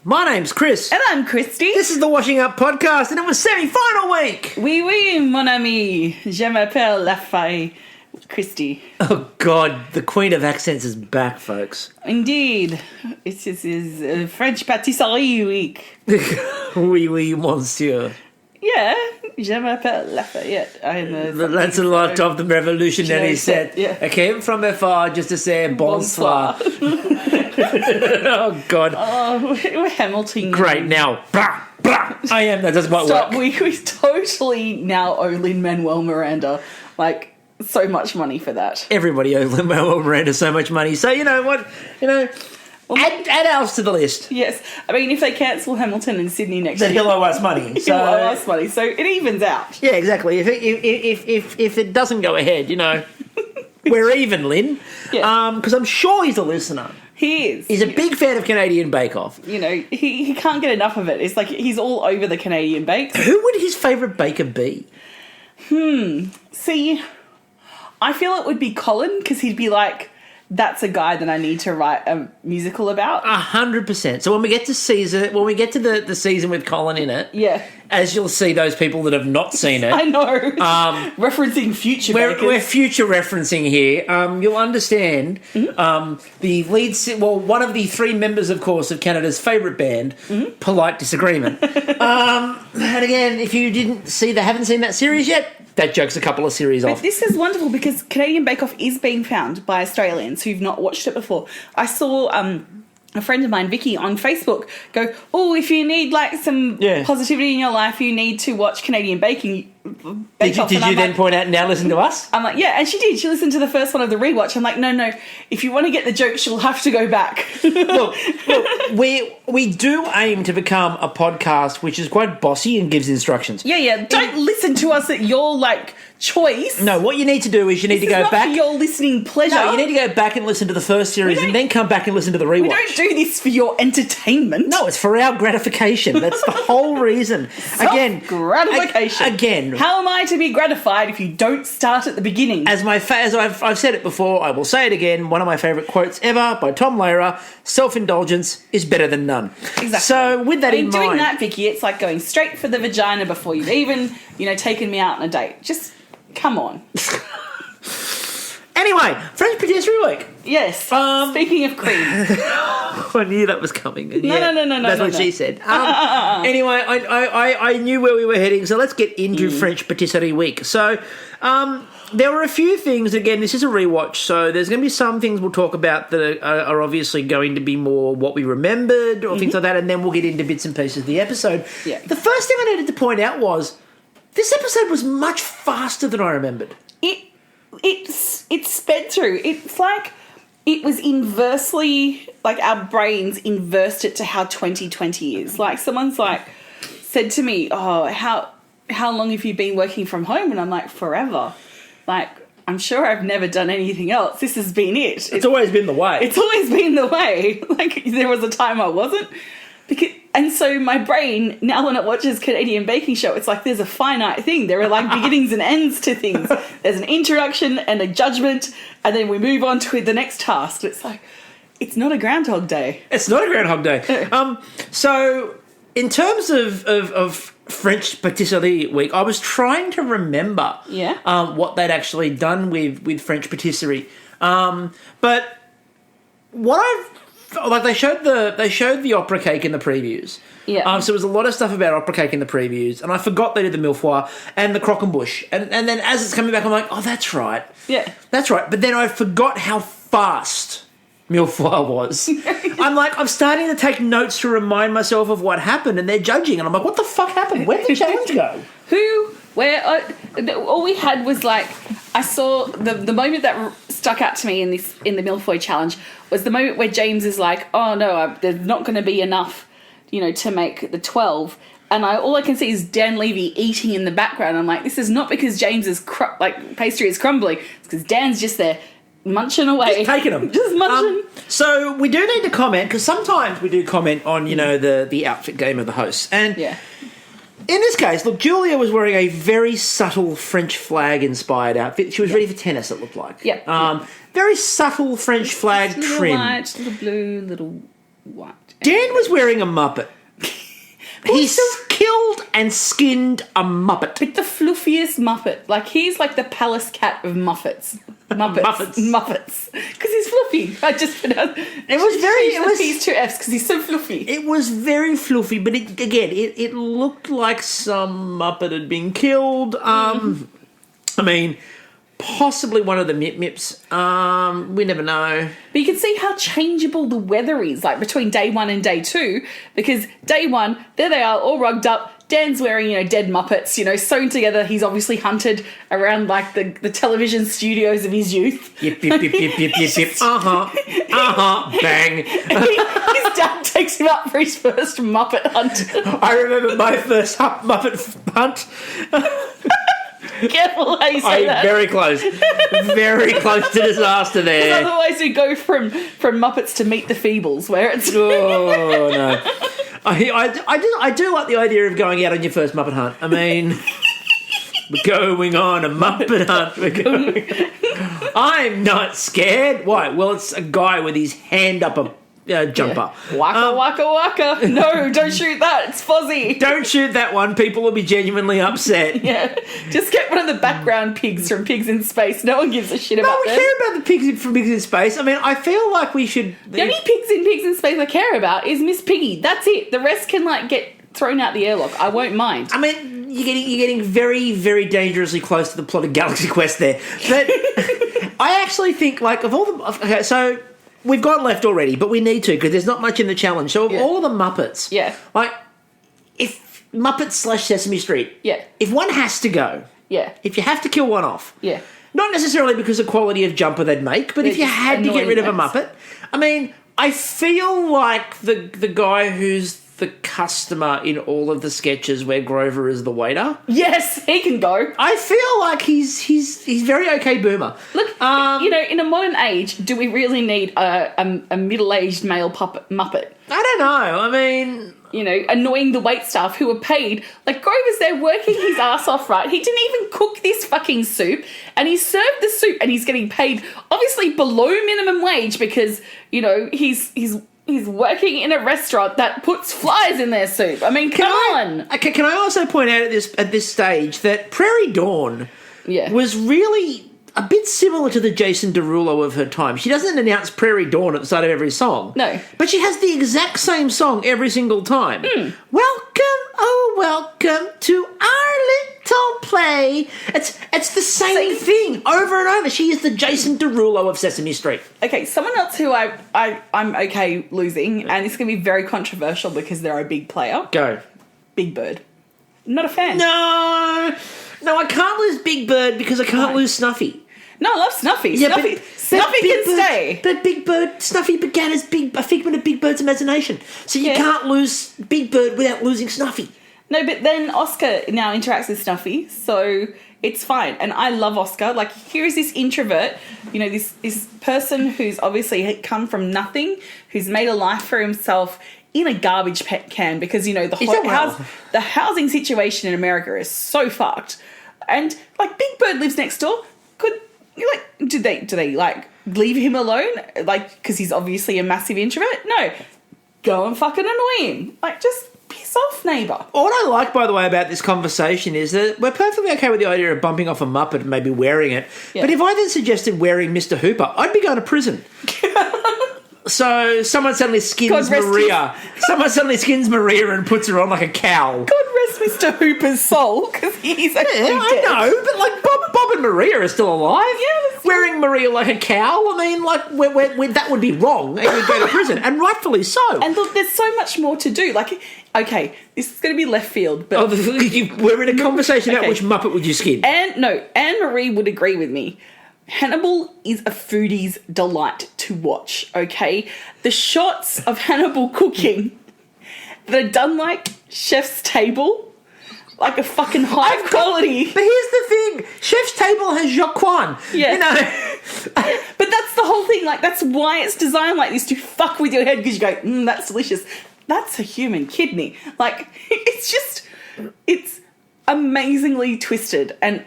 My name's Chris. And I'm Kristie. This is the Washing Up Podcast, and it was semi-final week. Oui, oui, mon ami. Je m'appelle la fille Kristie. Oh, God, the Queen of Accents is back, folks. Indeed. It is French patisserie week. Oui, oui, monsieur. Yeah, je m'appelle Lafayette. I'm The Lancelot of the Revolutionary set. Yeah. I came from afar just to say bonsoir. Oh, God. Oh, we're Hamilton. Great, now. Blah, blah. I am. That doesn't quite Stop. work. We totally now owe Lin-Manuel Miranda, like, so much money for that. Everybody owes Lin-Manuel Miranda so much money. So, you know what? Add else to the list. Yes. I mean, if they cancel Hamilton and Sydney next Then year... he'll owe us money. He'll owe us money. So it evens out. Yeah, exactly. If it doesn't go ahead, we're even, Lynn. Yeah. Because I'm sure he's a listener. He is. He's a big fan of Canadian Bake Off. He can't get enough of it. It's like he's all over the Canadian bakes. Who would his favourite baker be? See, I feel it would be Colin, because he'd be like, that's a guy that I need to write a musical about. 100%. So when we get to the season with Colin in it, Yeah. as you'll see those people that have not seen it, I know. Referencing future bakers. we're future referencing here. You'll understand the lead. One of the three members, of course, of Canada's favourite band, Polite Disagreement. And again, if you haven't seen that series yet, that joke's a couple of series off. But this is wonderful because Canadian Bake Off is being found by Australians who've not watched it before. I saw a friend of mine, Vicky, on Facebook go, oh, if you need like some positivity in your life, you need to watch Canadian Baking. Did you then point out, now listen to us? I'm like, yeah, and she did. She listened to the first one of the Rewatch. I'm like, no, if you want to get the joke, she'll have to go back. Look, we do aim to become a podcast which is quite bossy and gives instructions. Yeah. Don't listen to us at your, like, choice. No, what you need to do is you need to go not back. For your listening pleasure. No, you need to go back and listen to the first series and then come back and listen to the Rewatch. We don't do this for your entertainment. No, it's for our gratification. That's the whole reason. Gratification. Again. How am I to be gratified if you don't start at the beginning? As I've said it before, I will say it again. One of my favourite quotes ever by Tom Lehrer: "Self-indulgence is better than none." Exactly. So with that in mind, doing that, Vicky, it's like going straight for the vagina before you've even, taken me out on a date. Just come on. Anyway, French Patisserie Week. Yes. Speaking of cream. I knew that was coming. No. That's what she said. Anyway, I knew where we were heading, so let's get into French Patisserie Week. So there were a few things. Again, this is a rewatch, so there's going to be some things we'll talk about that are obviously going to be more what we remembered or things like that, and then we'll get into bits and pieces of the episode. Yeah. The first thing I needed to point out was this episode was much faster than I remembered. It sped through. It's like it was inversely, like our brains inversed it to how 2020 is. Like someone's like said to me, oh, how long have you been working from home? And I'm like, forever. Like, I'm sure I've never done anything else. This has been it. It's always been the way. It's always been the way. Like there was a time I wasn't. And so my brain, now when it watches Canadian Baking Show, it's like there's a finite thing. There are like beginnings and ends to things. There's an introduction and a judgment, and then we move on to the next task. It's like, it's not a Groundhog Day. It's not a Groundhog Day. So in terms of French Patisserie Week, I was trying to remember what they'd actually done with French patisserie. But what they showed the opera cake in the previews. Yeah. So there was a lot of stuff about opera cake in the previews, and I forgot they did the millefeuille and the croquembouche. And then as it's coming back, I'm like, oh, that's right. Yeah. That's right. But then I forgot how fast millefeuille was. I'm starting to take notes to remind myself of what happened, and they're judging, and I'm like, what the fuck happened? Where did the challenge go? All we had was like, I saw the moment that stuck out to me in the millefeuille challenge was the moment where James is like, oh no, there's not going to be enough, to make the 12. And all I can see is Dan Levy eating in the background. I'm like, this is not because James's pastry is crumbling. It's because Dan's just there munching away. Just taking them. Just munching. So we do need to comment, because sometimes we do comment on, the outfit game of the hosts. And in this case, look, Julia was wearing a very subtle French flag-inspired outfit. She was ready for tennis, it looked like. Yep. Very subtle French flag little trim. White, little blue, little white. Dan was wearing a Muppet. He's killed and skinned a Muppet. But the fluffiest Muppet. Like, he's like the palace cat of Muppets. Muppets. Because he's fluffy. I just pronounced it. P's two F's because he's so fluffy. It was very fluffy, but it looked like some Muppet had been killed. I mean, possibly one of the Mip-Mips. We never know. But you can see how changeable the weather is, like between day 1 and day 2. Because day 1, there they are, all rugged up. Dan's wearing, dead Muppets, sewn together. He's obviously hunted around, like, the television studios of his youth. Yip. Bang. His dad takes him up for his first Muppet hunt. I remember my first Muppet hunt. Careful how you say that. Very close. Very close to disaster there. Otherwise we go from Muppets to Meet the Feebles, where it's... Oh, no. I do like the idea of going out on your first Muppet hunt. I mean, we're going on a Muppet hunt. I'm not scared. Why? Well, it's a guy with his hand up a jumper. Yeah. Waka. No, don't shoot that. It's Fozzie. Don't shoot that one. People will be genuinely upset. Yeah. Just get one of the background pigs from Pigs in Space. No one gives a shit about them. No, we care about the pigs from Pigs in Space. I mean, I feel like we should... The only Pigs in Space I care about is Miss Piggy. That's it. The rest can, get thrown out the airlock. I won't mind. I mean, you're getting very, very dangerously close to the plot of Galaxy Quest there. But I actually think, of all the... Okay, so... We've gone left already, but we need to because there's not much in the challenge. So all of the Muppets, if Muppets / Sesame Street, if one has to go, if you have to kill one off, not necessarily because of quality of jumper they'd make, but if you had to get rid of a Muppet, I mean, I feel like the guy who's the customer in all of the sketches where Grover is the waiter. Yes, he can go. I feel like he's very okay boomer. Look, in a modern age, do we really need a middle-aged male Muppet? I don't know. I mean... annoying the waitstaff who are paid. Like, Grover's there working his ass off, right? He didn't even cook this fucking soup, and he served the soup, and he's getting paid, obviously, below minimum wage because, he's working in a restaurant that puts flies in their soup. I mean, come on. Okay, can I also point out at this stage that Prairie Dawn was really a bit similar to the Jason Derulo of her time. She doesn't announce Prairie Dawn at the start of every song. No. But she has the exact same song every single time. Welcome to our little play. It's the same thing over and over. She is the Jason Derulo of Sesame Street. Okay, someone else who I'm okay losing, and it's going to be very controversial because they're a big player. Go. Big Bird. Not a fan. No, I can't lose Big Bird because I can't lose Snuffy. No, I love Snuffy. Yeah, Snuffy can stay. But Big Bird, Snuffy began as a figment of Big Bird's imagination. So you can't lose Big Bird without losing Snuffy. No, but then Oscar now interacts with Snuffy, so it's fine. And I love Oscar. Like, here is this introvert, this person who's obviously come from nothing, who's made a life for himself in a garbage can because, the housing situation in America is so fucked. And, Big Bird lives next door. Do they leave him alone? Because he's obviously a massive introvert? No. Go and fucking annoy him. Just piss off, neighbour. What I like, by the way, about this conversation is that we're perfectly okay with the idea of bumping off a Muppet and maybe wearing it. Yeah. But if I then suggested wearing Mr. Hooper, I'd be going to prison. So someone suddenly skins Maria. Someone suddenly skins Maria and puts her on like a cowl. God rest Mr. Hooper's soul, because he's actually dead. I know, but Bob and Maria are still alive. Yeah, wearing Maria like a cowl. I mean, that would be wrong, and you'd go to prison, and rightfully so. And look, there's so much more to do. Okay, this is going to be left field, but we're in a conversation about which Muppet would you skin. Anne-Marie would agree with me. Hannibal is a foodie's delight to watch, okay? The shots of Hannibal cooking that are done like Chef's Table, like a fucking high quality. But here's the thing. Chef's Table has Joaquin. Yeah. But that's the whole thing. That's why it's designed like this, to fuck with your head, because you go, that's delicious. That's a human kidney. It's amazingly twisted. And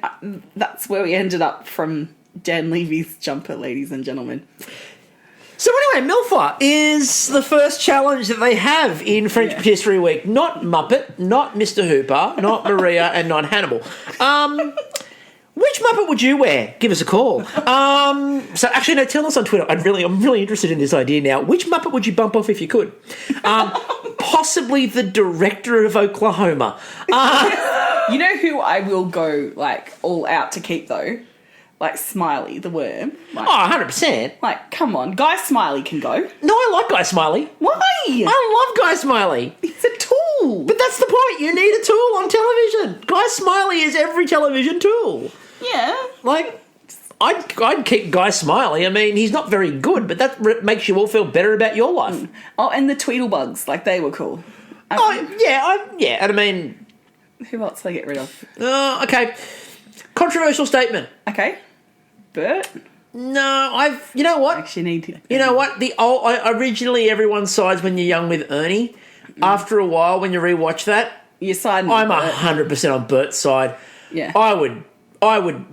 that's where we ended up from Dan Levy's jumper, ladies and gentlemen. So anyway, Milfoy is the first challenge that they have in French Patisserie Week. Not Muppet, not Mr. Hooper, not Maria, and not Hannibal. Which Muppet would you wear? Give us a call. So actually, no, tell us on Twitter. I'm really interested in this idea now. Which Muppet would you bump off if you could? Possibly the director of Oklahoma. You know who I will go, like, all out to keep, though? Like Smiley, the worm. Like, 100%. Like, come on. Guy Smiley can go. No, I like Guy Smiley. Why? I love Guy Smiley. He's a tool. But that's the point. You need a tool on television. Guy Smiley is every television tool. Yeah. Like, I'd keep Guy Smiley. I mean, he's not very good, but that makes you all feel better about your life. Oh, and the Tweedlebugs. Like, they were cool. And I mean... Who else did I get rid of? Okay. Controversial statement. Okay. Bert? No, you know what? Actually need to... You know what? Originally everyone sides when you're young with Ernie. After a while, when you rewatch that... You're siding I'm with Bert. 100% on Bert's side. Yeah. I would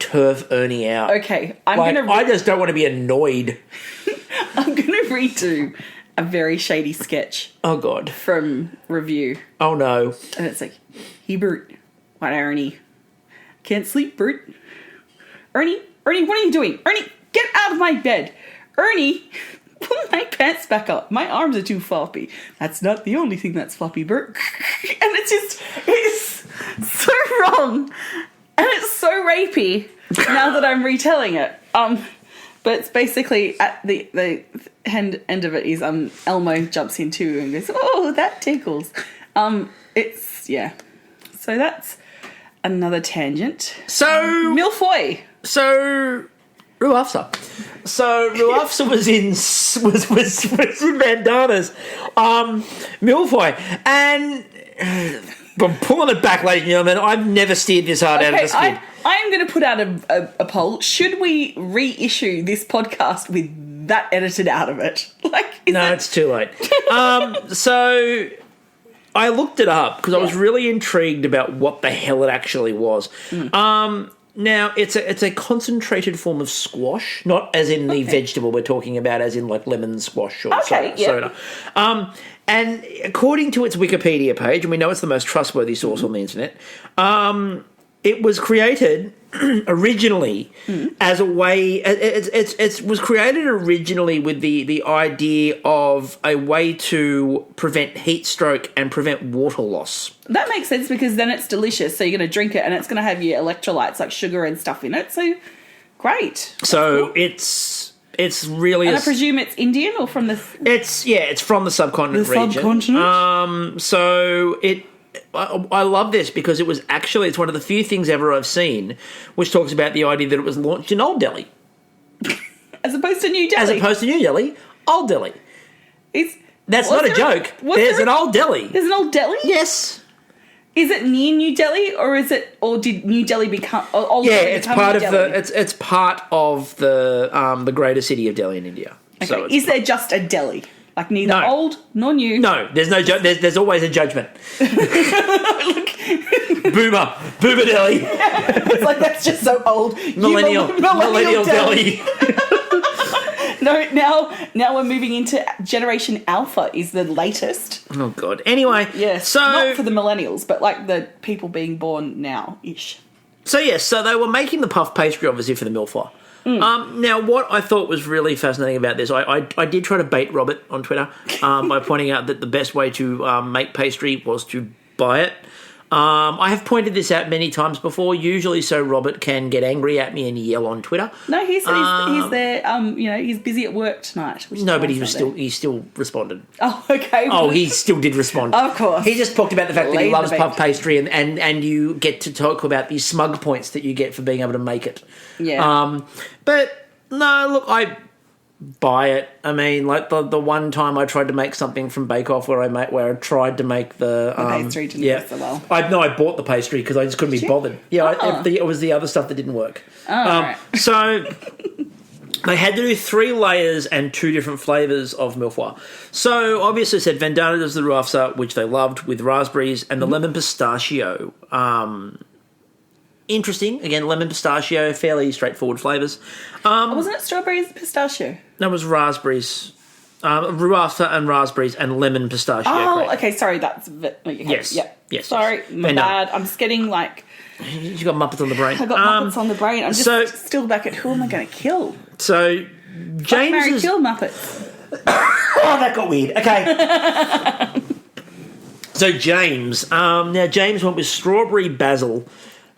turf Ernie out. Okay, I just don't want to be annoyed. I'm going to redo a very shady sketch. Oh, God. From Review. Oh, no. And it's like, hey, Bert. What, Ernie? Can't sleep, Bert. Ernie, what are you doing? Ernie, get out of my bed. Ernie, pull my pants back up. My arms are too floppy. That's not the only thing that's floppy, Bert. And it's so wrong. And it's so rapey now that I'm retelling it. But it's basically at the end of it is Elmo jumps in too and goes, oh, that tickles. So that's another tangent. So Milfoy. So Ruafsa. So Ruafsa was in Bandanas. Milfoy. And I'm pulling it back, ladies and gentlemen. I've never steered this hard out of the skid. I'm going to put out a poll. Should we reissue this podcast with that edited out of it? It's too late. So I looked it up because I was really intrigued about what the hell it actually was. Now, it's a concentrated form of squash, not as in the vegetable we're talking about, as in like lemon squash or soda. And according to its Wikipedia page, and we know it's the most trustworthy source on the internet, it was created originally as a way... It was created originally with the idea of a way to prevent heat stroke and prevent water loss. That makes sense because then it's delicious, so you're going to drink it and it's going to have your electrolytes like sugar and stuff in it, so great. So cool. It's really... And I presume it's Indian or from the... It's from the subcontinent region. Subcontinent? So I love this because it's one of the few things ever I've seen which talks about the idea that it was launched in Old Delhi. As opposed to New Delhi? Old Delhi. That's not a joke. There's an Old Delhi. There's an Old Delhi? Yes. Is it near New Delhi or did New Delhi become Old Delhi? It's part of it's part of the greater city of Delhi in India. Okay. So is there just a Delhi? Like neither old nor new? No, there's no there's always a judgment. Boomer Delhi. It's like that's just so old. Millennial Delhi. No, now we're moving into Generation Alpha is the latest. Oh, God. Anyway. Yes. So, not for the millennials, but like the people being born now-ish. So they were making the puff pastry, obviously, for the Milfoy. Now, what I thought was really fascinating about this, I did try to bait Robert on Twitter by pointing out that the best way to make pastry was to buy it. I have pointed this out many times before, usually so Robert can get angry at me and yell on Twitter. No, he said he's there. He's busy at work tonight. No, but he still responded. Oh, okay. Oh, he still did respond. Of course. He just talked about the fact that he loves puff pastry and you get to talk about the smug points that you get for being able to make it. Yeah. But no, look, I buy it. I mean, like the one time I tried to make something from Bake Off where I tried to make the pastry didn't work so well. I bought the pastry because I just couldn't be bothered. Yeah, it was the other stuff that didn't work. Right. So they had to do 3 layers and 2 different flavours of Milfoy. So obviously said Vandana does the Ruafsa, which they loved, with raspberries, and the lemon pistachio interesting. Again, lemon pistachio, fairly straightforward flavours. Wasn't it strawberries pistachio? That was raspberries. Ruaffa and raspberries and lemon pistachio. Oh, cream. okay, sorry, that's... Okay, Yes. Yeah. Yes. Sorry, my bad. I'm just getting, like... You got Muppets on the brain. I got Muppets on the brain. I'm just still back at who am I going to kill? So, James kill Muppets. Oh, that got weird. Okay. So, James. Now, James went with strawberry basil.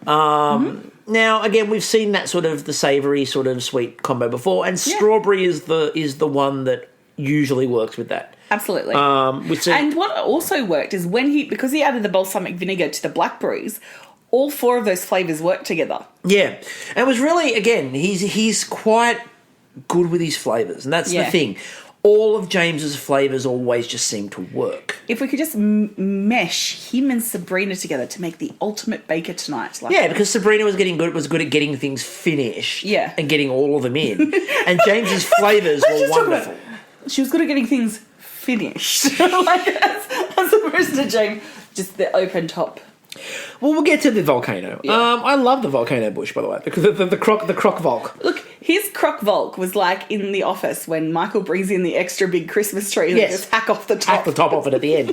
Now, again, we've seen that sort of the savoury sort of sweet combo before, and strawberry is the one that usually works with that. Absolutely. And what also worked is because he added the balsamic vinegar to the blackberries, all 4 of those flavours worked together. Yeah. And it was really, again, he's quite good with his flavours, and that's the thing. All of James's flavours always just seem to work. If we could just mesh him and Sabrina together to make the ultimate baker tonight. Because Sabrina was good at getting things finished. Yeah. And getting all of them in. And James's flavours were wonderful. She was good at getting things finished. As opposed to James, just the open top. Well, we'll get to the volcano. Yeah. I love the volcano bush, by the way, because the croc volk. Look, his croc volk was like in The Office when Michael brings in the extra big Christmas tree and just hack off the top. Hack the top off it at the end.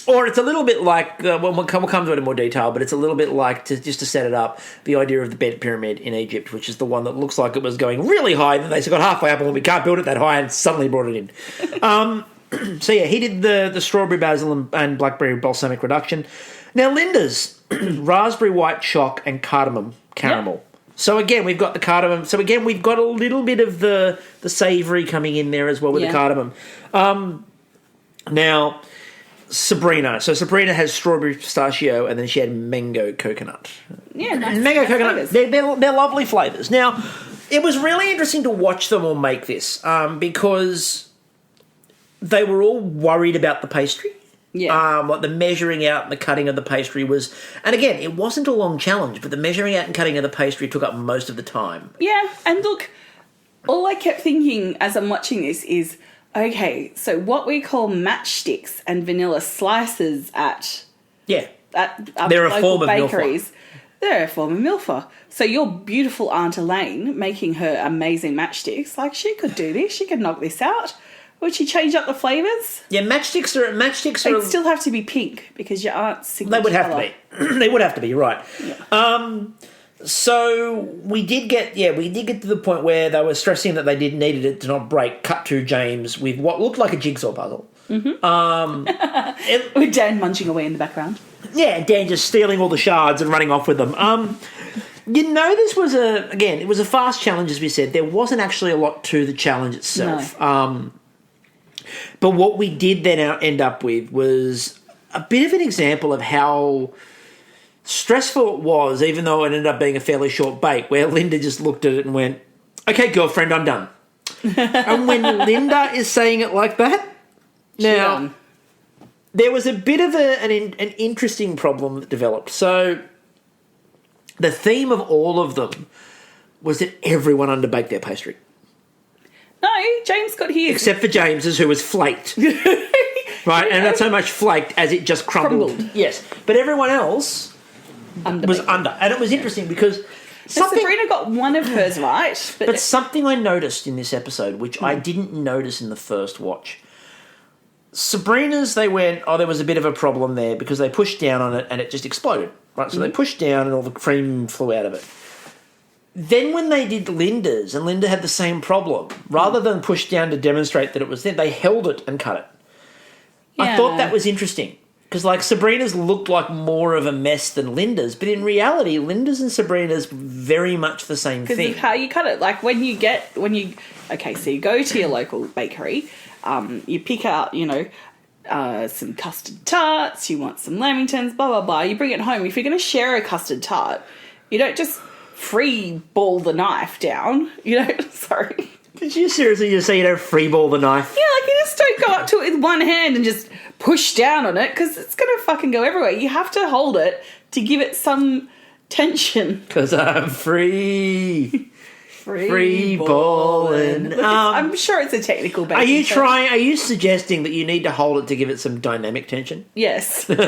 Or it's a little bit like, we'll come to it in more detail, but it's a little bit like, just to set it up, the idea of the bent pyramid in Egypt, which is the one that looks like it was going really high, and then they got halfway up and we can't build it that high, and suddenly brought it in. So he did the strawberry basil and blackberry balsamic reduction. Now, Linda's raspberry white choc and cardamom caramel. Yep. So again, we've got the cardamom. So again, we've got a little bit of the savoury coming in there as well with the cardamom. Now, Sabrina. So Sabrina has strawberry pistachio, and then she had mango coconut. Yeah, nice. Mango coconut. They're lovely flavours. Now, it was really interesting to watch them all make this because they were all worried about the pastry. Yeah. Like the measuring out and the cutting of the pastry was... And again, it wasn't a long challenge, but the measuring out and cutting of the pastry took up most of the time. Yeah, and look, all I kept thinking as I'm watching this is, okay, so what we call matchsticks and vanilla slices at they're a form of bakeries, they're a form of milfa. So your beautiful Aunt Elaine making her amazing matchsticks, like she could do this, she could knock this out. Would she change up the flavours? Yeah, matchsticks They'd still have to be pink because your aunt's signature They would have colour. to be. They would have to be, you're right. Yeah. So we did get to the point where they were stressing that they needed it to not break. Cut to James with what looked like a jigsaw puzzle. With Dan munching away in the background. Yeah, Dan just stealing all the shards and running off with them. This was it was a fast challenge, as we said. There wasn't actually a lot to the challenge itself. No. But what we did then end up with was a bit of an example of how stressful it was, even though it ended up being a fairly short bake, where Linda just looked at it and went, "Okay, girlfriend, I'm done." And when Linda is saying it like that, now there was a bit of an interesting problem that developed. So the theme of all of them was that everyone underbaked their pastry. No, James got his. Except for James's, who was flaked. Right? And not so much flaked as it just crumbled. Yes. But everyone else was under. And it was interesting because Sabrina got one of hers right. But something I noticed in this episode, which I didn't notice in the first watch. Sabrina's, they went, there was a bit of a problem there because they pushed down on it and it just exploded. Right? So they pushed down and all the cream flew out of it. Then when they did Linda's, and Linda had the same problem, rather than push down to demonstrate that it was there, they held it and cut it. Yeah. I thought that was interesting. Because, Sabrina's looked like more of a mess than Linda's, but in reality, Linda's and Sabrina's very much the same thing. Because of how you cut it. So you go to your local bakery, you pick out, some custard tarts, you want some lamingtons, blah, blah, blah. You bring it home. If you're going to share a custard tart, you don't just free ball the knife down, sorry. Did you seriously just say you don't free ball the knife? Yeah, you just don't go up to it with one hand and just push down on it because it's going to fucking go everywhere. You have to hold it to give it some tension. Because I'm free balling. I'm sure it's a technical baking. Are you suggesting that you need to hold it to give it some dynamic tension? Yes. Sorry,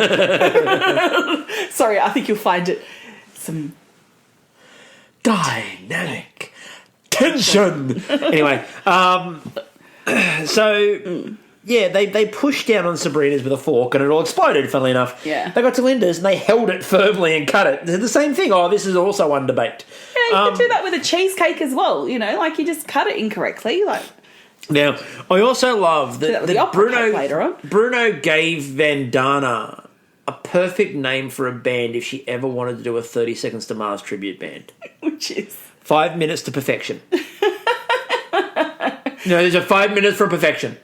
I think you'll find it some dynamic tension. Anyway, so yeah, they pushed down on Sabrina's with a fork and it all exploded, funnily enough. Yeah. They got to Linda's and they held it firmly and cut it. They're the same thing. Oh, this is also unbaked. Yeah, you could do that with a cheesecake as well, you know, like you just cut it incorrectly. Like now, I also love that later on. Bruno gave Vandana a perfect name for a band if she ever wanted to do a 30 Seconds to Mars tribute band. Which is 5 minutes to perfection. No, there's a 5 minutes for perfection.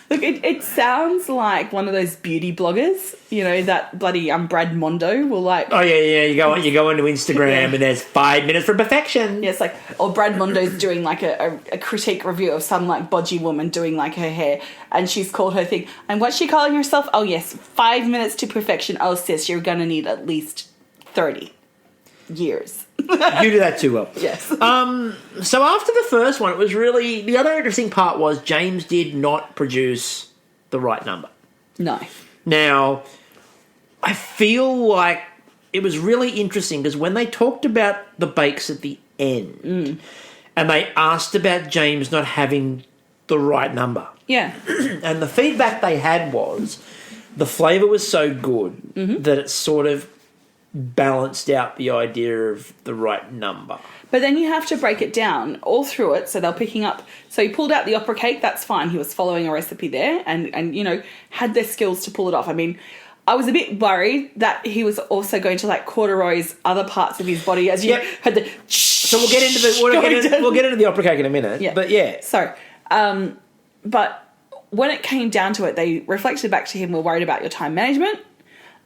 Look, it sounds like one of those beauty bloggers, you know, that bloody Brad Mondo will like... Oh, yeah, you go onto Instagram and there's 5 minutes for perfection. Yeah, it's like, or Brad Mondo's doing like a critique review of some like bodgy woman doing like her hair and she's called her thing. And what's she calling herself? Oh, yes, 5 minutes to perfection. Oh, sis, you're going to need at least 30 years. You do that too well. Yes. So after the first one, it was really... The other interesting part was James did not produce the right number. No. Now, I feel like it was really interesting because when they talked about the bakes at the end and they asked about James not having the right number. Yeah. And the feedback they had was the flavour was so good that it sort of balanced out the idea of the right number. But then you have to break it down all through it. So they're picking up... So he pulled out the opera cake. That's fine. He was following a recipe there and you know, had their skills to pull it off. I mean, I was a bit worried that he was also going to like corduroys other parts of his body as you had the... So we'll get into the opera cake in a minute. Yeah. But yeah. Sorry. But when it came down to it, they reflected back to him, we're worried about your time management.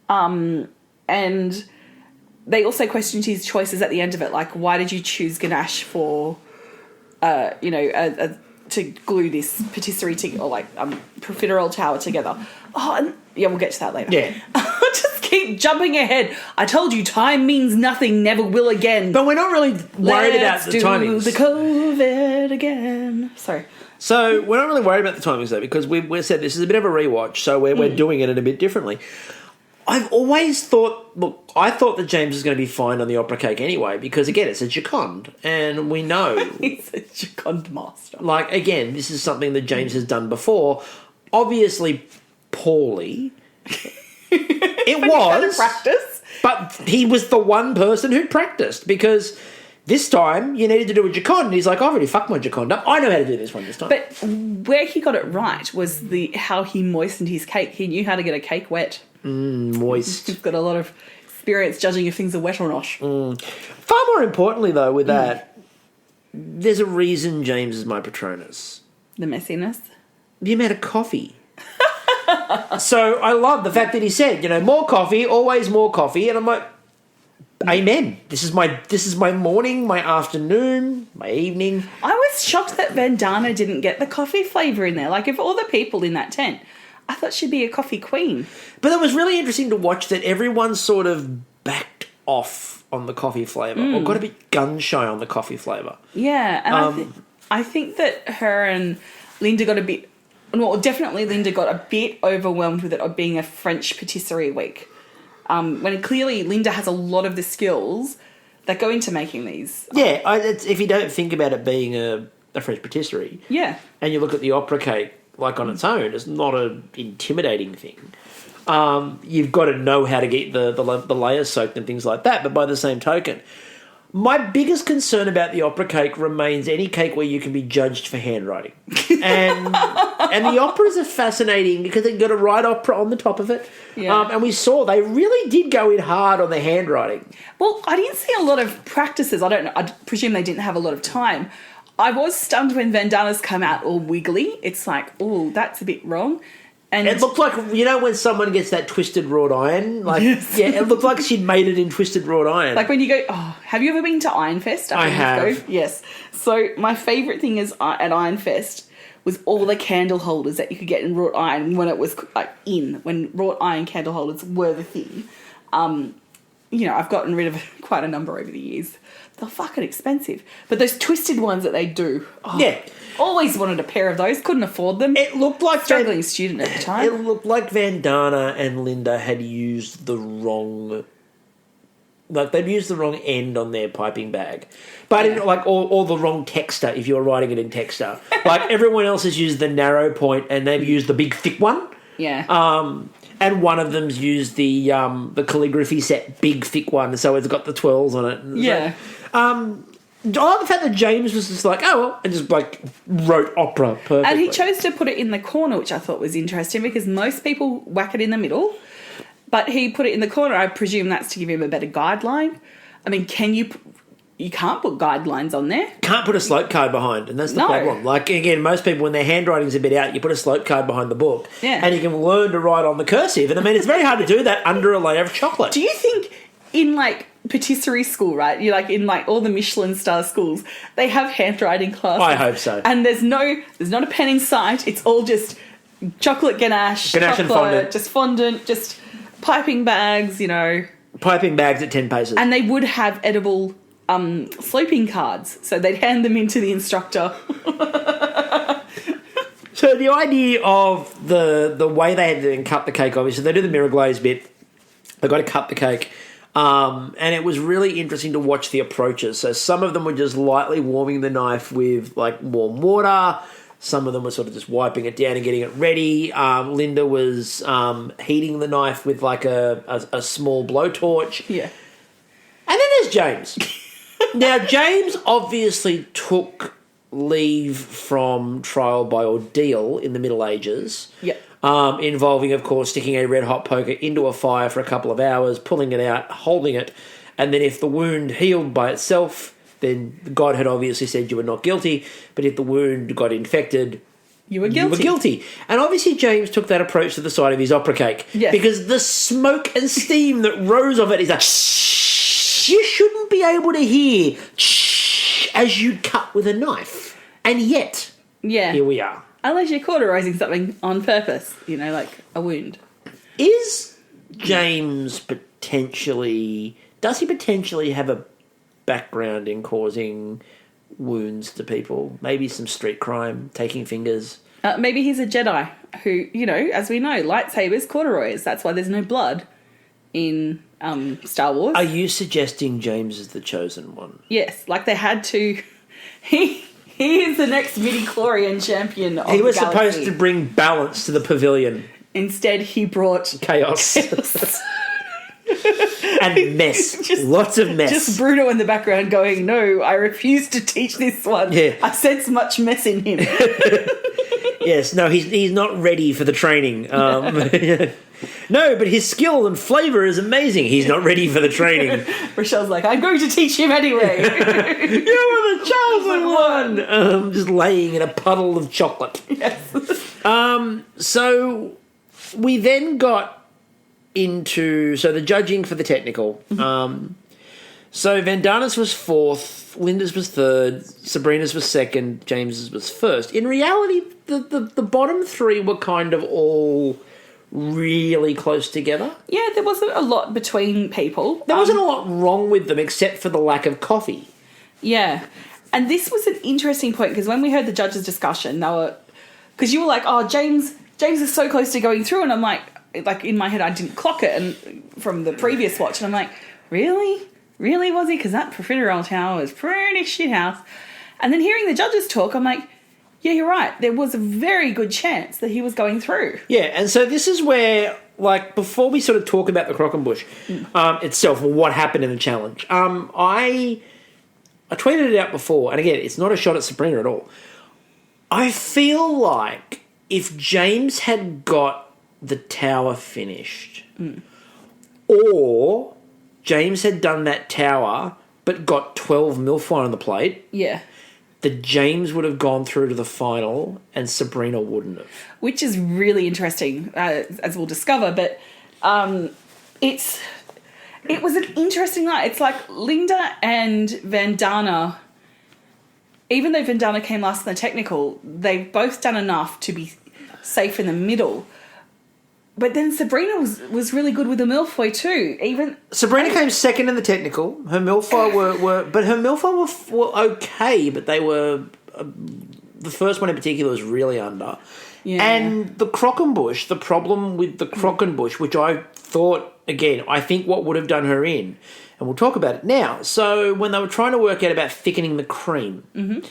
And... They also questioned his choices at the end of it, like why did you choose Ganesh for, to glue this patisserie or like profiterole tower together? Oh, and yeah, we'll get to that later. Yeah, just keep jumping ahead. I told you, time means nothing, never will again. But we're not really worried about the timings. The COVID again. Sorry. So we're not really worried about the timings though, because we said this is a bit of a rewatch, so we're doing it a bit differently. I've always thought... Look, I thought that James was going to be fine on the opera cake anyway, because, again, it's a Gioconde, and we know... He's a Gioconde master. Like, again, this is something that James has done before. Obviously, poorly. It was. Practice. But he was the one person who practiced, because... This time, you needed to do a Gioconde, and he's like, I've already fucked my Gioconde up. I know how to do this one this time. But where he got it right was how he moistened his cake. He knew how to get a cake wet. Moist. He's got a lot of experience judging if things are wet or not. Far more importantly, though, with that, there's a reason James is my Patronus. The messiness? The amount of coffee. So I love the fact that he said, more coffee, always more coffee, and I'm like... Amen. This is my morning, my afternoon, my evening. I was shocked that Vandana didn't get the coffee flavour in there. Like, of all the people in that tent, I thought she'd be a coffee queen. But it was really interesting to watch that everyone sort of backed off on the coffee flavour or got a bit gun-shy on the coffee flavour. Yeah, and I think that her and Linda got a bit... Well, definitely Linda got a bit overwhelmed with it of being a French patisserie week. When clearly Linda has a lot of the skills that go into making these. Yeah, if you don't think about it being a French patisserie, and you look at the opera cake like on its own, it's not an intimidating thing. You've got to know how to get the layers soaked and things like that. But by the same token, my biggest concern about the opera cake remains any cake where you can be judged for handwriting. And the operas are fascinating because they've got a right opera on the top of it. Yeah. And we saw they really did go in hard on the handwriting. Well, I didn't see a lot of practices. I don't know. I presume they didn't have a lot of time. I was stunned when Vandana's come out all wiggly. It's like, oh, that's a bit wrong. And it looked like, when someone gets that twisted wrought iron, it looked like she'd made it in twisted wrought iron. Like when you go, have you ever been to Ironfest? I have. Yes. So my favourite thing is at Ironfest was all the candle holders that you could get in wrought iron when it was when wrought iron candle holders were the thing. I've gotten rid of quite a number over the years. They're fucking expensive. But those twisted ones that they do. Always wanted a pair of those. Couldn't afford them. It looked like... Struggling student at the time. It looked like Vandana and Linda had used the wrong like they've used the wrong end on their piping bag, but or the wrong texter if you're writing it in texter. Like everyone else has used the narrow point and they've used the big thick one. Yeah. And one of them's used the calligraphy set big thick one, so it's got the twirls on it. Yeah. I like the fact that James was just like, oh, well, and just like wrote opera perfectly. And he chose to put it in the corner, which I thought was interesting because most people whack it in the middle, but he put it in the corner. I presume that's to give him a better guideline. I mean, you can't put guidelines on there. Can't put a slope card behind, and that's the problem. Like, again, most people, when their handwriting's a bit out, you put a slope card behind the book, and you can learn to write on the cursive. And, I mean, it's very hard to do that under a layer of chocolate. Do you think in, like, patisserie school, right, you like in, like, all the Michelin-star schools, they have handwriting classes? I hope so. And there's not a pen in sight. It's all just chocolate ganache and fondant. Just fondant, just piping bags, you know. Piping bags at 10 paces. And they would have edible sloping cards, so they'd hand them into the instructor. So the idea of the way they had to cut the cake, obviously, they do the mirror glaze bit. They've got to cut the cake. And it was really interesting to watch the approaches. So some of them were just lightly warming the knife with, like, warm water. Some of them were sort of just wiping it down and getting it ready. Linda was heating the knife with, like, a small blowtorch. Yeah. And then there's James. Now, James obviously took leave from trial by ordeal in the Middle Ages. Yep. Involving, of course, sticking a red-hot poker into a fire for a couple of hours, pulling it out, holding it, and then if the wound healed by itself, then God had obviously said you were not guilty, but if the wound got infected, you were guilty. And obviously James took that approach to the side of his opera cake. Yes. Because the smoke and steam that rose of it is like, shh, you shouldn't be able to hear shh as you'd cut with a knife. And yet, here we are. Unless you're cauterising something on purpose, you know, like a wound. Is James potentially... Does he potentially have a background in causing wounds to people? Maybe some street crime, taking fingers? Maybe he's a Jedi who, you know, as we know, lightsabers, corduroys. That's why there's no blood in Star Wars. Are you suggesting James is the chosen one? Yes, like they had to... He is the next midi-chlorian champion of the He was galaxy. supposed to bring balance to the pavilion. Instead, he brought... Chaos. And mess. Lots of mess. Just Bruno in the background going, no, I refuse to teach this one. Yeah. I sense much mess in him. Yes, no, he's not ready for the training. No, but his skill and flavour is amazing. He's not ready for the training. Rochelle's like, I'm going to teach him anyway. You were the chosen one. Just laying in a puddle of chocolate. Yes. So we then got into the judging for the technical. So Vandana's was fourth, Linda's was third, Sabrina's was second, James's was first. In reality, the bottom three were kind of all really close together. Yeah, there wasn't a lot between people. There wasn't a lot wrong with them except for the lack of coffee. Yeah. And this was an interesting point because when we heard the judges' discussion, they were... Because you were like, oh, James is so close to going through. And I'm like in my head, I didn't clock it and from the previous watch. And I'm like, really? Really, was he? Because that profiterole tower was pretty shit house. And then hearing the judges talk, I'm like, yeah, you're right. There was a very good chance that he was going through. Yeah, and so this is where, like, before we sort of talk about the Croquembouche itself, or what happened in the challenge, I tweeted it out before, and again, it's not a shot at Sabrina at all. I feel like if James had got the tower finished, or James had done that tower but got 12 milfoil on the plate... Yeah. That James would have gone through to the final and Sabrina wouldn't have. Which is really interesting, as we'll discover, but it was an interesting night. It's like Linda and Vandana, even though Vandana came last in the technical, they've both done enough to be safe in the middle. But then Sabrina was really good with the milfoil too. Sabrina came second in the technical. Her milfoil were okay, but they were the first one in particular was really under. Yeah. And the Croquembouche, the problem with the Croquembouche, which I thought, again, I think what would have done her in, and we'll talk about it now. So when they were trying to work out about thickening the cream,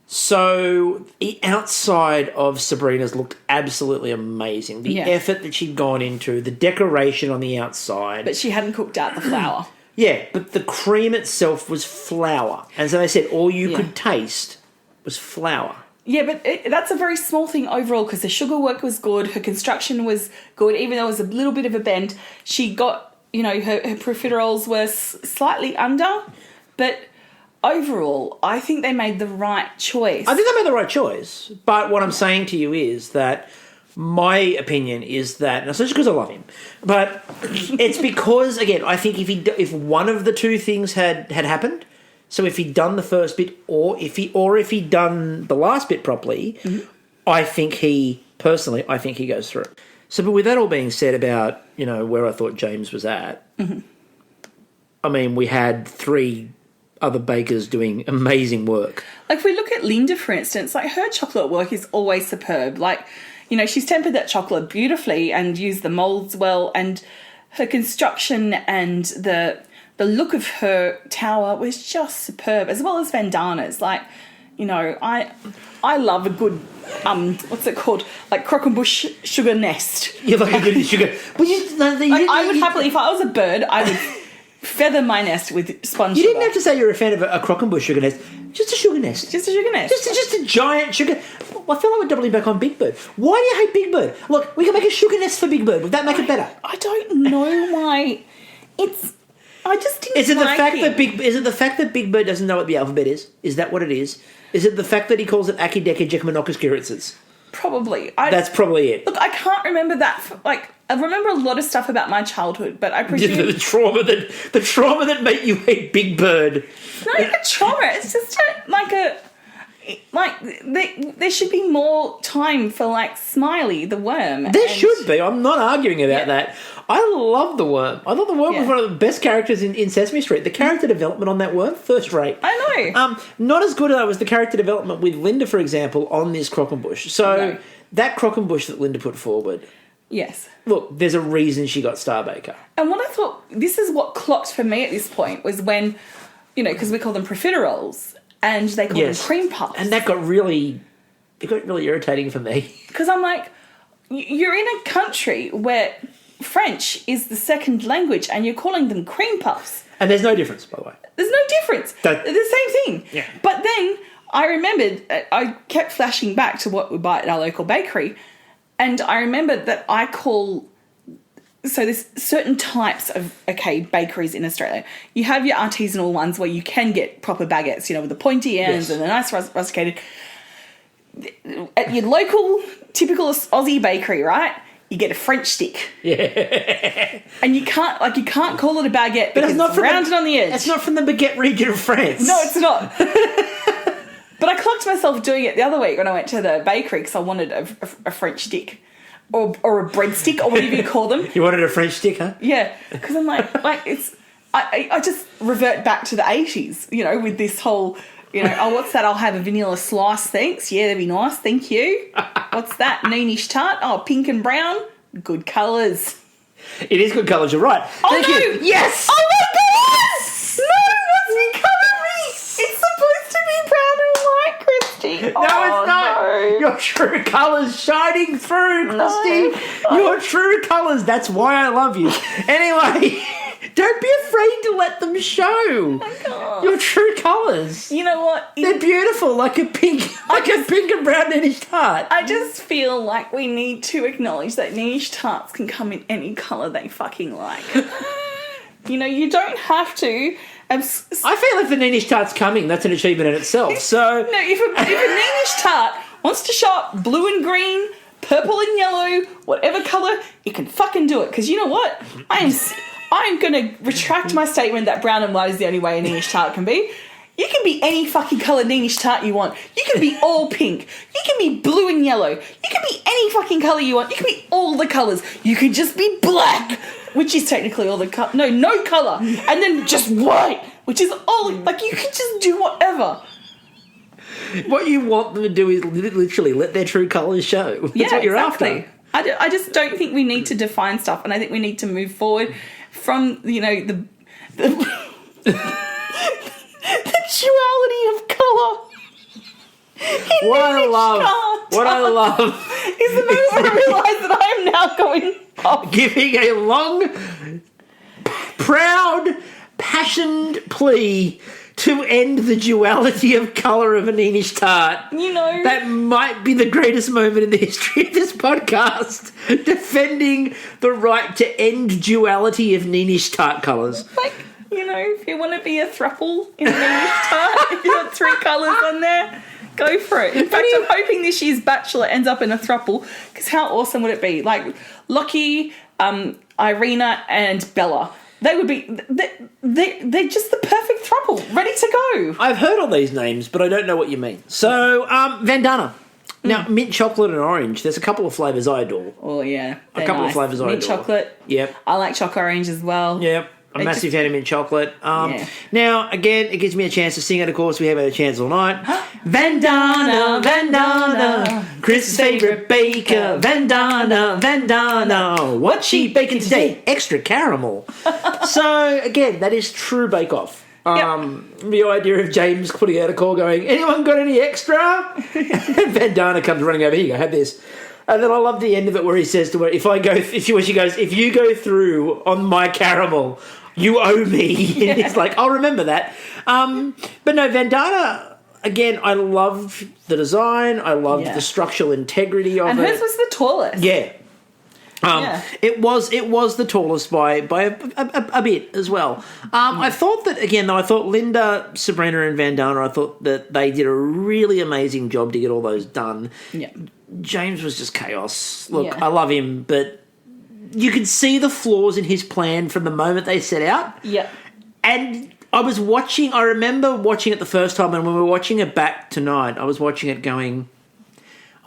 so the outside of Sabrina's looked absolutely amazing. The effort that she'd gone into, the decoration on the outside. But she hadn't cooked out the flour. Yeah, but the cream itself was flour. And so they said all you could taste was flour. Yeah, but that's a very small thing overall because the sugar work was good, her construction was good, even though it was a little bit of a bend. She got, you know, her profiteroles were slightly under, but overall, I think they made the right choice. I think they made the right choice, but what I'm saying to you is that my opinion is that, and it's not just because I love him, but it's because, again, I think if one of the two things had happened, so if he'd done the first bit or if he'd done the last bit properly, I think he goes through. So, but with that all being said about, you know, where I thought James was at, I mean, we had 3 other bakers doing amazing work. Like, if we look at Linda, for instance, like, her chocolate work is always superb. Like, you know, she's tempered that chocolate beautifully and used the moulds well, and her construction and the look of her tower was just superb, as well as Vandana's. Like, you know, I love a good, what's it called? Like Croquembouche sugar nest. You like a good sugar. Well, I would happily, if I was a bird, I would feather my nest with sponge You sugar. didn't have to say you're a fan of a Croquembouche sugar nest. Just a sugar nest. Just a sugar nest. Just a giant sugar. Well, I feel like we're doubling back on Big Bird. Why do you hate Big Bird? Look, we can make a sugar nest for Big Bird. Would that make it better? I don't know why. I just didn't Is it like the fact that Big Bird doesn't know what the alphabet is? Is that what it is? Is it the fact that he calls it Akidekajekmanokaskyritzes? Probably. That's probably it. Look, I can't remember that. Like, I remember a lot of stuff about my childhood, but I presume the trauma that made you hate Big Bird. It's not even a trauma. It's just there should be more time for, like, Smiley the worm. There should be. I'm not arguing about that. I love the worm. I thought the worm was one of the best characters in Sesame Street. The character development on that worm, first rate. I know. Not as good as the character development with Linda, for example, on this Croquembouche. So that Croquembouche that Linda put forward. Yes. Look, there's a reason she got Star Baker. And what I thought, this is what clocked for me at this point, was when, you know, because we call them profiteroles, and they call them cream puffs. And that got really irritating for me. Because I'm like, you're in a country where French is the second language and you're calling them cream puffs. And there's no difference, by the way. There's no difference. They're the same thing. Yeah. But then I remembered, I kept flashing back to what we buy at our local bakery, and I remembered that I call... So there's certain types of, bakeries in Australia. You have your artisanal ones where you can get proper baguettes, you know, with the pointy ends and the nice rusticated. At your local, typical Aussie bakery, right, you get a French stick. Yeah. And you can't call it a baguette because it's rounded on the edge. It's not from the baguette region of France. No, it's not. But I clocked myself doing it the other week when I went to the bakery because I wanted a French stick. Or a breadstick, or whatever you call them. You wanted a French stick, huh? Yeah, because I'm like it's... I just revert back to the 80s, you know, with this whole, you know, oh, what's that? I'll have a vanilla slice, thanks. Yeah, that'd be nice, thank you. What's that? Neenish tart? Oh, pink and brown? Good colours. It is good colours, you're right. Oh, thank no! you. Yes! Oh, my goodness! No, what's become of me? It's supposed to be brown and white, Kristie. No, it's not. No. Your true colours shining through, Kristie. No. Your true colours. That's why I love you. Anyway, don't be afraid to let them show. I can't. Your true colours. You know what? They're beautiful, like a pink and brown Danish tart. I just feel like we need to acknowledge that niche tarts can come in any colour they fucking like. You know, you don't have to... I feel like the Neenish tart's coming. That's an achievement in itself. So no, if a Neenish tart wants to show up blue and green, purple and yellow, whatever colour, it can fucking do it. Because you know what? I'm going to retract my statement that brown and white is the only way a Neenish tart can be. You can be any fucking colour Neenish tart you want. You can be all pink. You can be blue and yellow. You can be any fucking colour you want. You can be all the colours. You can just be black, which is technically all the colour. No colour. And then just white, which is all... Like, you can just do whatever. What you want them to do is literally let their true colours show. That's what you're after. I just don't think we need to define stuff, and I think we need to move forward from, the duality of colour. What I love is the moment where I realise that I am now going off. Giving a long, proud, passioned plea to end the duality of colour of a Neenish tart. That might be the greatest moment in the history of this podcast. Defending the right to end duality of Neenish tart colours. If you want to be a throuple in a Neenish tart, if you want 3 colours on there, go for it. In fact, I'm hoping this year's Bachelor ends up in a throuple, because how awesome would it be? Like, Lockie, Irina and Bella. They would be... They're just the perfect throuple, ready to go. I've heard all these names, but I don't know what you mean. So, Vandana. Now, mint chocolate and orange. There's a couple of flavours I adore. Oh, yeah. A couple of flavours I adore. Mint chocolate. Yep. I like choco orange as well. Yep. I'm a massive fan of mint chocolate. Now, again, it gives me a chance to sing it. Of course, we have had a chance all night. Vandana, Vandana, Chris's favourite baker. Vandana, what's she baking today? Extra caramel. So, again, that is true Bake Off. The idea of James putting out a call going, anyone got any extra? And Vandana comes running over, here you go, have this. And then I love the end of it where he says to her, if you go through on my caramel, you owe me. Yeah. And he's like, I'll remember that. But no, Vandana, again, I loved the design. I loved the structural integrity of it. And hers was the tallest. Yeah. It was the tallest by a bit as well. I thought that, again, though, I thought Linda, Sabrina and Vandana, I thought that they did a really amazing job to get all those done. Yeah. James was just chaos. Look, I love him, but you could see the flaws in his plan from the moment they set out. Yeah. And I remember watching it the first time, and when we were watching it back tonight, I was watching it going,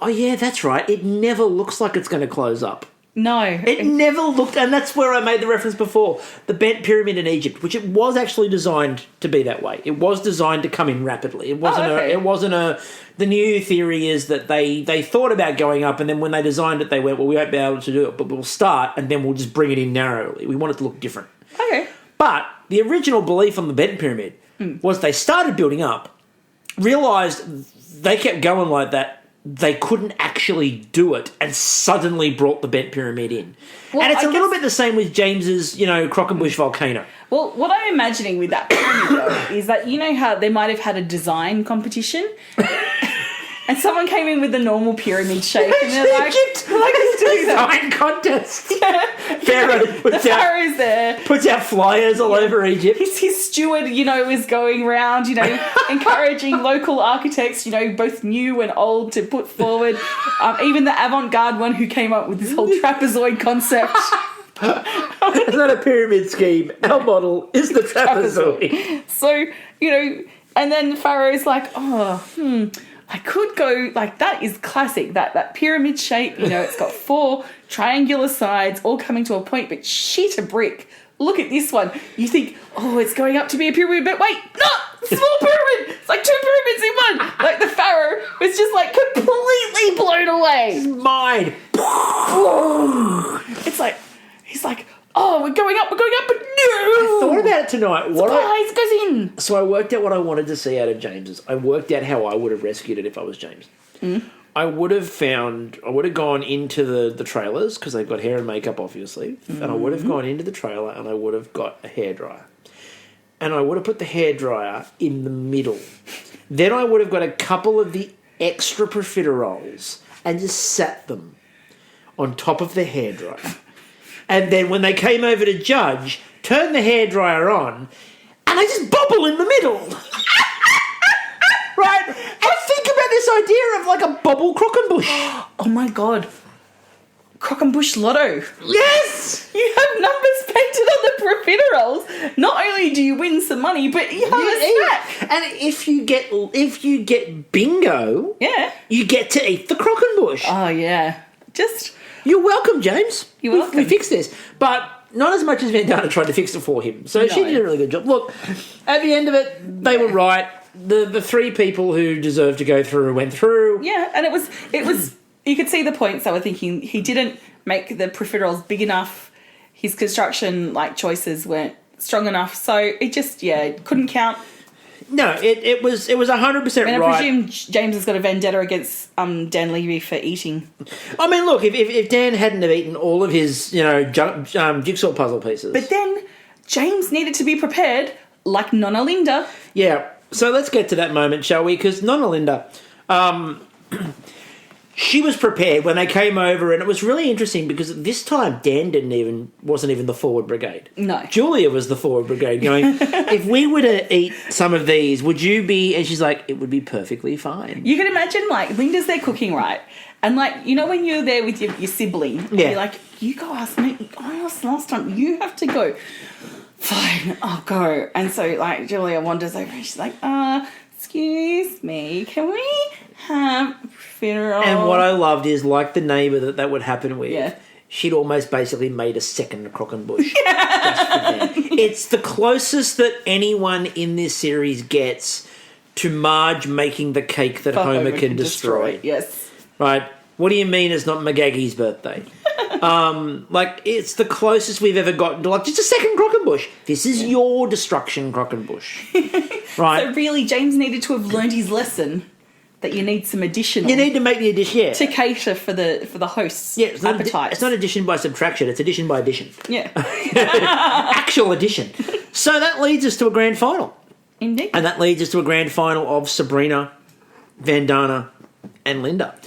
oh yeah, that's right, it never looks like it's going to close up. No. It never looked, and that's where I made the reference before, the bent pyramid in Egypt, which it was actually designed to be that way. It was designed to come in rapidly. It wasn't the new theory is that they thought about going up, and then when they designed it, they went, well, we won't be able to do it, but we'll start, and then we'll just bring it in narrowly. We want it to look different. Okay. But the original belief on the bent pyramid was they started building up, realised they kept going like that, they couldn't actually do it, and suddenly brought the bent pyramid in. Well, and it's a little bit the same with James's, Crockenbush volcano. Well, what I'm imagining with that pyramid, though, is that, how they might have had a design competition, and someone came in with the normal pyramid shape, and they're like, let's do that. Design contest. Yeah. Pharaoh's there. Puts out flyers all over Egypt. His steward, is going around, encouraging local architects, both new and old, to put forward. Even the avant-garde one who came up with this whole trapezoid concept. It's not a pyramid scheme. Our model is the trapezoid. So, and then Pharaoh's like, I could go, that is classic, that pyramid shape, it's got 4 triangular sides all coming to a point, but sheet of brick. Look at this one. You think, it's going up to be a pyramid, but wait, no, small pyramid. It's like 2 pyramids in one. Like the Pharaoh was just completely blown away. His mind. It's like, he's like, we're going up, but no. I thought about it tonight. Surprise goes in. So I worked out what I wanted to see out of James's. I worked out how I would have rescued it if I was James. I would have gone into the trailers, because they've got hair and makeup, obviously, and I would have gone into the trailer and I would have got a hairdryer. And I would have put the hairdryer in the middle. Then I would have got a couple of the extra profiteroles and just sat them on top of the hairdryer. And then when they came over to judge, turn the hairdryer on, and they just bobble in the middle. Right? And think about this idea of a bobble Crockenbush. Oh my God. Crockenbush Lotto. Yes! You have numbers painted on the profiteroles. Not only do you win some money, but you have a snack. And if you get bingo, you get to eat the Crockenbush. Oh yeah. You're welcome, James. You're welcome. We fixed this. But not as much as Vandana tried to fix it for him. So she did a really good job. Look, at the end of it, they were right. the three people who deserve to go through went through. Yeah, and it was you could see the points they were thinking. He didn't make the profiteroles big enough. His construction choices weren't strong enough, so it just couldn't count. No, it was 100% right. I presume James has got a vendetta against Dan Levy for eating. I mean, look, if Dan hadn't have eaten all of his jigsaw puzzle pieces, but then James needed to be prepared, like Nonna Linda. Yeah. So let's get to that moment, shall we? Because Nonna Linda, she was prepared when they came over, and it was really interesting because at this time Dan wasn't even the forward brigade. No, Julia was the forward brigade, going, if we were to eat some of these, would you be? And she's like, it would be perfectly fine. You can imagine, Linda's there cooking, right? And when you're there with your sibling, you're like, you go ask me. I asked last time. You have to go. Fine, I'll go. And so, Julia wanders over and she's like, excuse me, can we have funeral? And what I loved is, like the neighbour that would happen with, yeah. She'd almost basically made a second Croquembouche. Just for them. It's the closest that anyone in this series gets to Marge making the cake that Homer can destroy. Yes. Right? What do you mean it's not McGaggy's birthday? It's the closest we've ever gotten to, just a second Croquembouche. This is your destruction Croquembouche. Right? So really, James needed to have learned his lesson that you need some additional. You need to make the addition, yeah. To cater for the host's appetite. It's not addition by subtraction, it's addition by addition. Yeah. Actual addition. So that leads us to a grand final. Indeed. And that leads us to a grand final of Sabrina, Vandana, and Linda.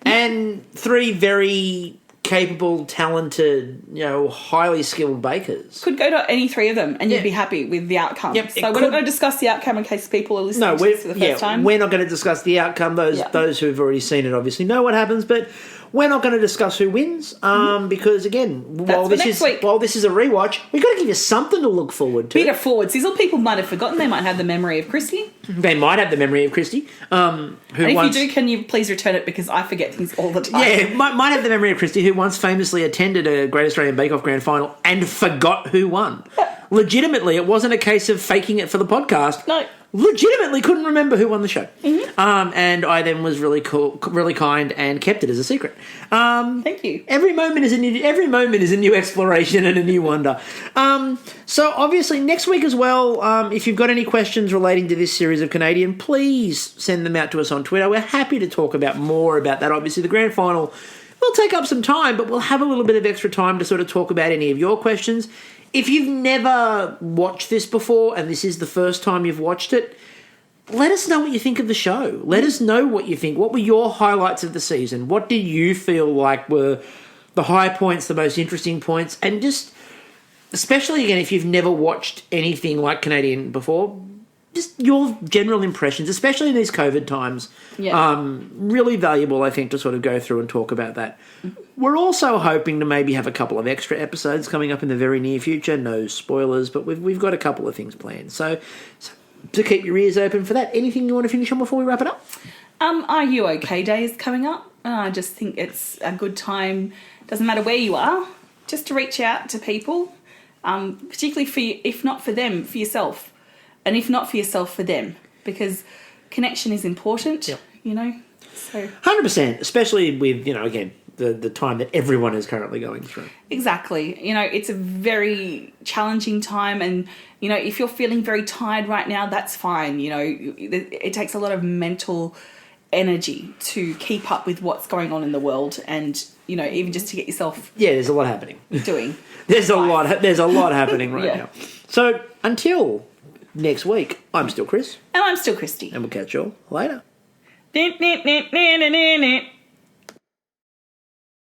And three very capable, talented, highly skilled bakers. Could go to any three of them and you'd be happy with the outcome. Yep, so we're not going to discuss the outcome in case people are listening to this for the first time. We're not going to discuss the outcome. Those who have already seen it obviously know what happens, but we're not going to discuss who wins because, again, while this is a rewatch, we've got to give you something to look forward to. Bit of forward sizzle. People might have forgotten. They might have the memory of Kristie. They might have the memory of Kristie. And if you do, can you please return it because I forget things all the time. Yeah, might have the memory of Kristie, who once famously attended a Great Australian Bake Off grand final and forgot who won. Legitimately, it wasn't a case of faking it for the podcast. No. Legitimately couldn't remember who won the show. Mm-hmm. And I then was really cool, really kind, and kept it as a secret. Thank you. Every moment is a new exploration and a new wonder. So obviously next week as well, if you've got any questions relating to this series of Canadian, please send them out to us on Twitter. We're happy to talk more about that. Obviously the grand final will take up some time, but we'll have a little bit of extra time to sort of talk about any of your questions. If you've never watched this before and this is the first time you've watched it, let us know what you think of the show. Let us know what you think. What were your highlights of the season? What did you feel like were the high points, the most interesting points? And just, especially again, if you've never watched anything like Canadian before, just your general impressions, especially in these COVID times. Yeah. Really valuable, I think, to sort of go through and talk about that. We're also hoping to maybe have a couple of extra episodes coming up in the very near future. No spoilers, but we've got a couple of things planned. So to keep your ears open for that. Anything you want to finish on before we wrap it up? Are You OK Day is coming up. I just think it's a good time, doesn't matter where you are, just to reach out to people, particularly for you, if not for them, for yourself. And if not for yourself, for them. Because connection is important, So 100%, especially with, again, the time that everyone is currently going through. Exactly. It's a very challenging time and, if you're feeling very tired right now, that's fine. It takes a lot of mental energy to keep up with what's going on in the world and, even just to get yourself... Yeah, there's a lot happening. There's a lot happening right now. So until next week, I'm still Chris. And I'm still Kristie. And we'll catch you all later.